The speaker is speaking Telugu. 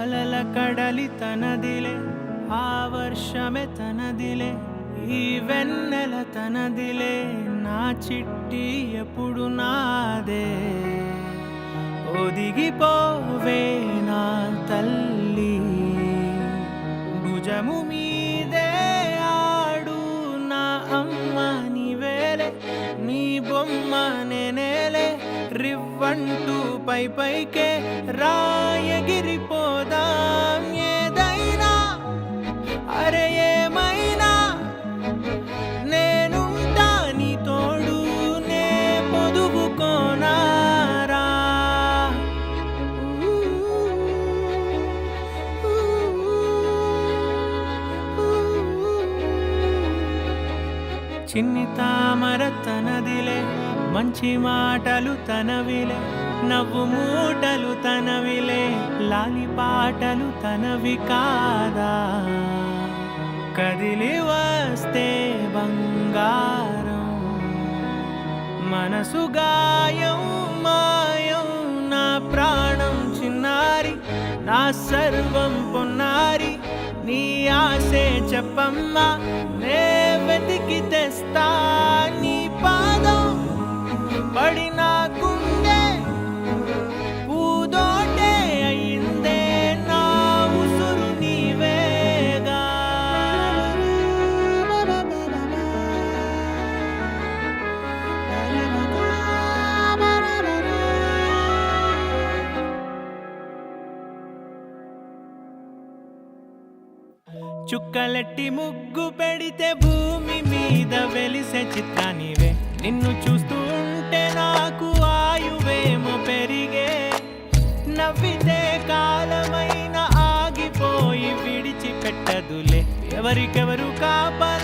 అలల కడలి తనదిలే, ఆ వర్షమే తనదిలే, ఈ వెన్నెల తనదిలే, నా చిట్టి ఎప్పుడు నాదే. ఒదిగిపోవే నా తల్లి, భుజము మీదే ఆడు నా అమ్మ నీవేలే, నీ బొమ్మ నేనేలే, రివ్వంటూ పై పైకే రాయగిరిపోదాం. ఏదైనా అరే ఏమైనా నేనుంటా నీ తోడు, నే పొదుగుకోనారా. చిన్ని తామర తనదిలే, మంచి మాటలు తనవిలే, నవ్వు మూటలు తనవిలే, లాలి పాటలు తనవి కాదా. కదిలి వస్తే బంగారం, మనసు గాయం మాయం, నా ప్రాణం చిన్నారి, నా సర్వం పొన్నారి, నీ ఆశే చెప్పమ్మా, నే వెతికి తెస్తా నీ పాదం. పడిన గుండె పూదోటే అయిందే, నా ఉసురు నీవేగా. చుక్కలెట్టి ముగ్గు పెడితే భూమి మీద వెలిసే చిత్రానివే, నిన్ను చూస్తూ ఉంటే నాకు ఆయువేమో పెరిగే. నవ్వితే కాలమైన ఆగిపోయి విడిచిపెట్టదులే, ఎవరికెవరు కాపలా